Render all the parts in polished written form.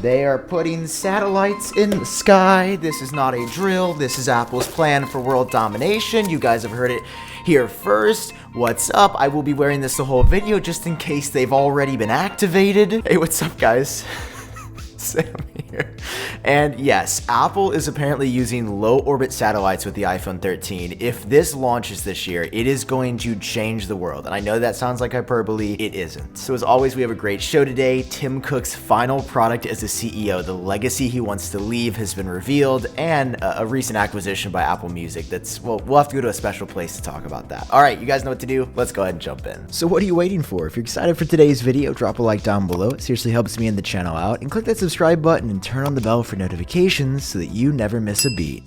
They are putting satellites in the sky. This is not a drill. This is Apple's plan for world domination. You guys have heard it here first. What's up? I will be wearing this the whole video just in case they've already been activated. Hey, what's up, guys? Sam here. And yes, Apple is apparently using low orbit satellites with the iPhone 13. If this launches this year, it is going to change the world. And I know that sounds like hyperbole, it isn't. So as always, we have a great show today. Tim Cook's final product as a CEO, the legacy he wants to leave, has been revealed, and a recent acquisition by Apple Music that's, well, we'll have to go to a special place to talk about that. All right, you guys know what to do. Let's go ahead and jump in. So what are you waiting for? If you're excited for today's video, drop a like down below. It seriously helps me and the channel out. And click that subscribe button and turn on the bell for notifications so that you never miss a beat.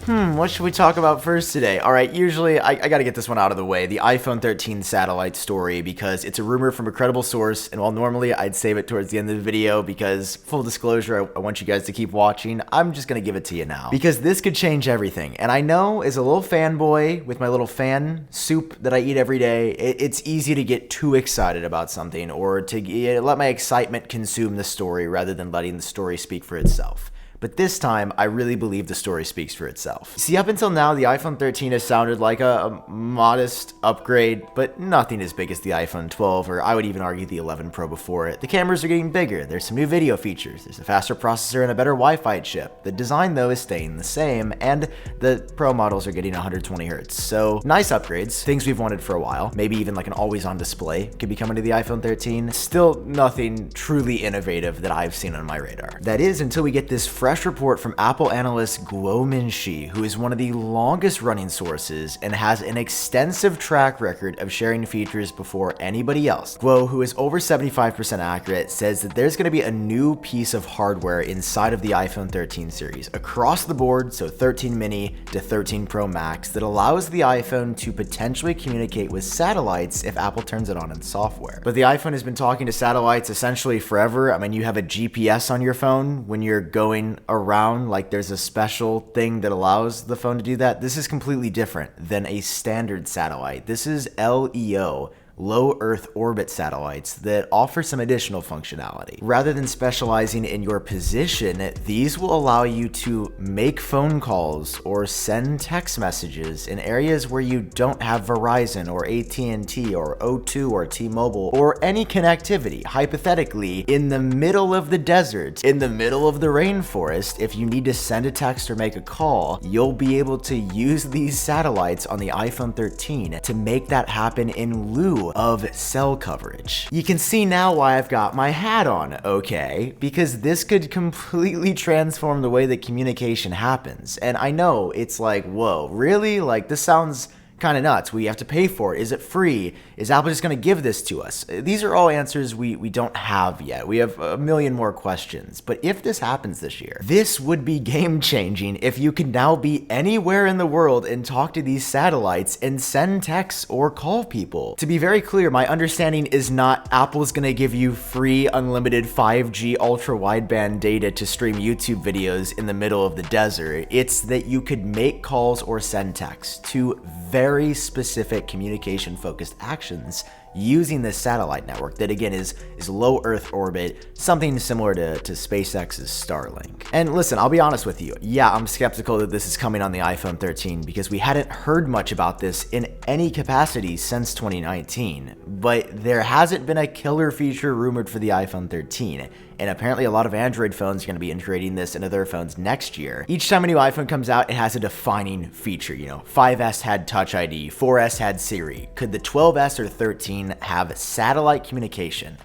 What should we talk about first today? All right, usually I gotta get this one out of the way, the iPhone 13 satellite story, because it's a rumor from a credible source, and while normally I'd save it towards the end of the video because, full disclosure, I want you guys to keep watching, I'm just gonna give it to you now. Because this could change everything, and I know as a little fanboy with my little fan soup that I eat every day, it's easy to get too excited about something, or to let my excitement consume the story rather than letting the story speak for itself. But this time, I really believe the story speaks for itself. See, up until now, the iPhone 13 has sounded like a modest upgrade, but nothing as big as the iPhone 12, or I would even argue the 11 Pro before it. The cameras are getting bigger, there's some new video features, there's a faster processor and a better Wi-Fi chip. The design, though, is staying the same, and the Pro models are getting 120 Hz. So, nice upgrades, things we've wanted for a while. Maybe even like an always-on display could be coming to the iPhone 13. Still nothing truly innovative that I've seen on my radar. That is, until we get this fresh report from Apple analyst Guo Minshi, who is one of the longest running sources and has an extensive track record of sharing features before anybody else. Guo, who is over 75% accurate, says that there's going to be a new piece of hardware inside of the iPhone 13 series across the board, so 13 mini to 13 Pro Max, that allows the iPhone to potentially communicate with satellites if Apple turns it on in software. But the iPhone has been talking to satellites essentially forever. I mean, you have a GPS on your phone when you're going around, like there's a special thing that allows the phone to do that. This is completely different than a standard satellite. This is LEO, low Earth orbit satellites, that offer some additional functionality. Rather than specializing in your position, these will allow you to make phone calls or send text messages in areas where you don't have Verizon or AT&T or O2 or T-Mobile or any connectivity. Hypothetically, in the middle of the desert, in the middle of the rainforest, if you need to send a text or make a call, you'll be able to use these satellites on the iPhone 13 to make that happen in lieu of cell coverage. You can see now why I've got my hat on, okay? Because this could completely transform the way that communication happens. And I know it's like, whoa, really? Like, this sounds kind of nuts. We have to pay for it. Is it free? Is Apple just going to give this to us? These are all answers we don't have yet. We have a million more questions. But if this happens this year, this would be game changing if you can now be anywhere in the world and talk to these satellites and send texts or call people. To be very clear, my understanding is not Apple's going to give you free unlimited 5G ultra wideband data to stream YouTube videos in the middle of the desert. It's that you could make calls or send texts to very specific communication focused actions using this satellite network that, again, is low Earth orbit, something similar to SpaceX's Starlink. And listen, I'll be honest with you. Yeah, I'm skeptical that this is coming on the iPhone 13 because we hadn't heard much about this in any capacity since 2019. But there hasn't been a killer feature rumored for the iPhone 13. And apparently a lot of Android phones are going to be integrating this into their phones next year. Each time a new iPhone comes out, it has a defining feature. You know, 5S had Touch ID, 4S had Siri. Could the 12S or 13 have satellite communication?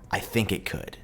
I think it could.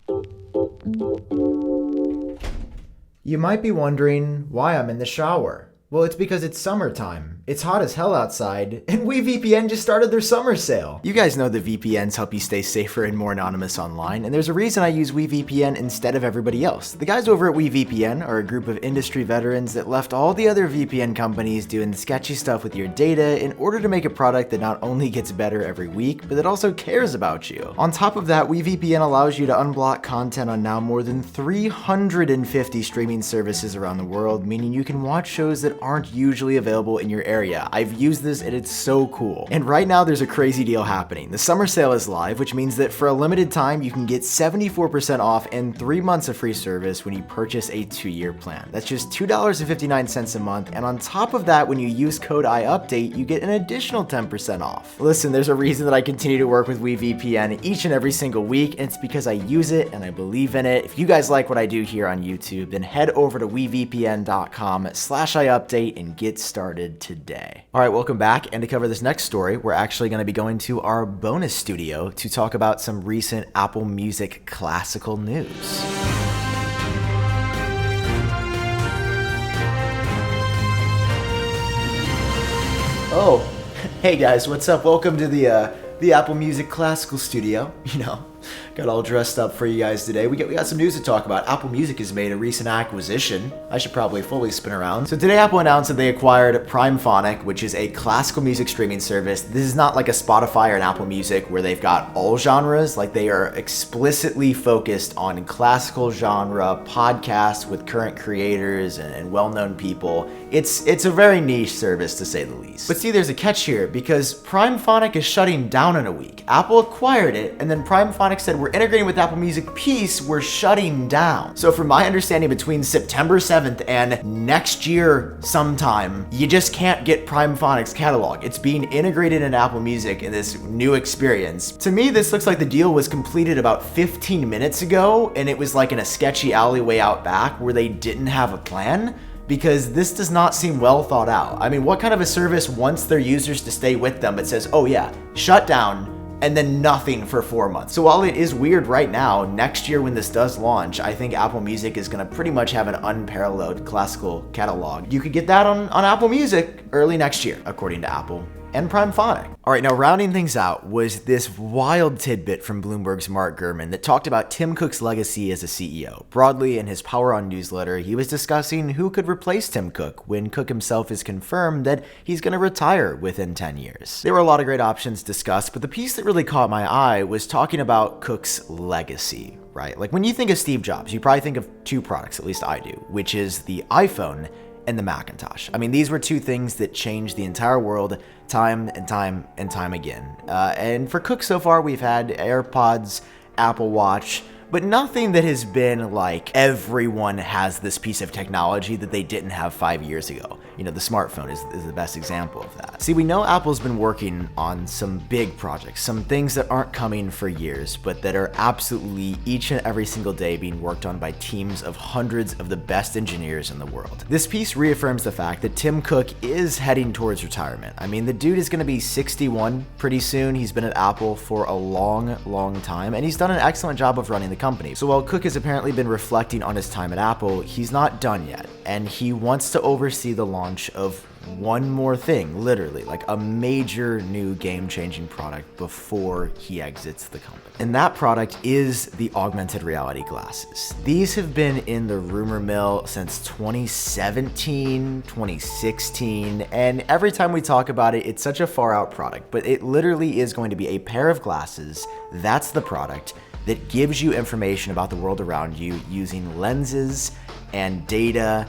You might be wondering why I'm in the shower. Well, it's because it's summertime. It's hot as hell outside, and WeVPN just started their summer sale. You guys know that VPNs help you stay safer and more anonymous online, and there's a reason I use WeVPN instead of everybody else. The guys over at WeVPN are a group of industry veterans that left all the other VPN companies doing sketchy stuff with your data in order to make a product that not only gets better every week, but that also cares about you. On top of that, WeVPN allows you to unblock content on now more than 350 streaming services around the world, meaning you can watch shows that aren't usually available in your area area. I've used this and it's so cool. And right now there's a crazy deal happening. The summer sale is live, which means that for a limited time, you can get 74% off and 3 months of free service when you purchase a 2-year plan. That's just $2.59 a month. And on top of that, when you use code iupdate, you get an additional 10% off. Listen, there's a reason that I continue to work with WeVPN each and every single week, and it's because I use it and I believe in it. If you guys like what I do here on YouTube, then head over to wevpn.com/iupdate and get started today. All right, welcome back. And to cover this next story, we're actually going to be going to our bonus studio to talk about some recent Apple Music classical news. Oh, hey guys, what's up? Welcome to the Apple Music Classical Studio. You know, got all dressed up for you guys today. We got some news to talk about. Apple Music has made a recent acquisition. I should probably fully spin around. So today Apple announced that they acquired PrimePhonic, which is a classical music streaming service. This is not like a Spotify or an Apple Music where they've got all genres. Like, they are explicitly focused on classical genre podcasts with current creators and well-known people. It's a very niche service, to say the least. But see, there's a catch here, because PrimePhonic is shutting down in a week. Apple acquired it, and then PrimePhonic said, we're integrating with Apple Music. Peace, we're shutting down. So from my understanding, between September 7th and next year sometime, you just can't get PrimePhonic's catalog. It's being integrated in Apple Music in this new experience. To me, this looks like the deal was completed about 15 minutes ago, and it was like in a sketchy alleyway out back where they didn't have a plan, because this does not seem well thought out. I mean, what kind of a service wants their users to stay with them but says, oh yeah, shut down, and then nothing for 4 months? So while it is weird right now, next year when this does launch, I think Apple Music is gonna pretty much have an unparalleled classical catalog. You could get that on Apple Music early next year, according to Apple and PrimePhonic. All right, now rounding things out was this wild tidbit from Bloomberg's Mark Gurman that talked about Tim Cook's legacy as a CEO. Broadly, in his Power On newsletter, he was discussing who could replace Tim Cook when Cook himself has confirmed that he's going to retire within 10 years. There were a lot of great options discussed, but the piece that really caught my eye was talking about Cook's legacy, right? Like, when you think of Steve Jobs, you probably think of two products, at least I do, which is the iPhone and the Macintosh. I mean, these were two things that changed the entire world time and time and time again. And for Cook so far, we've had AirPods, Apple Watch, but nothing that has been like everyone has this piece of technology that they didn't have 5 years ago. You know, the smartphone is the best example of that. See, we know Apple's been working on some big projects, some things that aren't coming for years, but that are absolutely each and every single day being worked on by teams of hundreds of the best engineers in the world. This piece reaffirms the fact that Tim Cook is heading towards retirement. I mean, the dude is gonna be 61 pretty soon. He's been at Apple for a long, long time, and he's done an excellent job of running the company. So while Cook has apparently been reflecting on his time at Apple, he's not done yet, and he wants to oversee the launch of one more thing, literally, like a major new game-changing product before he exits the company. And that product is the augmented reality glasses. These have been in the rumor mill since 2017, 2016, and every time we talk about it, it's such a far-out product, but it literally is going to be a pair of glasses. That's the product that gives you information about the world around you using lenses and data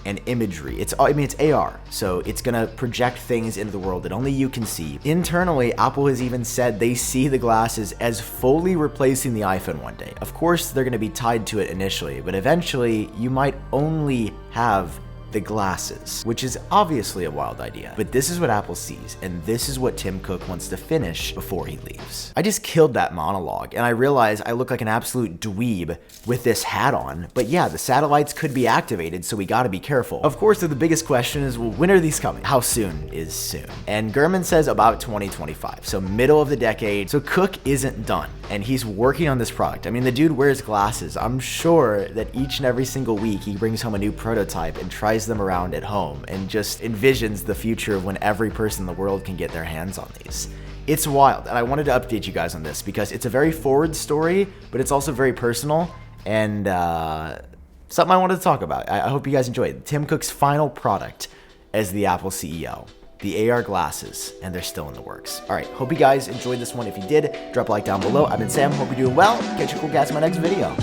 and imagery. It's AR, so it's gonna project things into the world that only you can see. Internally, Apple has even said they see the glasses as fully replacing the iPhone one day. Of course, they're gonna be tied to it initially, but eventually you might only have the glasses, which is obviously a wild idea. But this is what Apple sees, and this is what Tim Cook wants to finish before he leaves. I just killed that monologue, and I realize I look like an absolute dweeb with this hat on, but yeah, the satellites could be activated, so we gotta be careful. Of course, the biggest question is, well, when are these coming? How soon is soon? And Gurman says about 2025, so middle of the decade. So Cook isn't done, and he's working on this product. I mean, the dude wears glasses. I'm sure that each and every single week he brings home a new prototype and tries them around at home and just envisions the future of when every person in the world can get their hands on these. It's wild, and I wanted to update you guys on this because it's a very forward story, but it's also very personal and something I wanted to talk about. I hope you guys enjoyed Tim Cook's final product as the Apple CEO. The AR glasses, and they're still in the works. All right, hope you guys enjoyed this one. If you did, drop a like down below. I've been Sam, hope you're doing well. Catch you cool guys in my next video.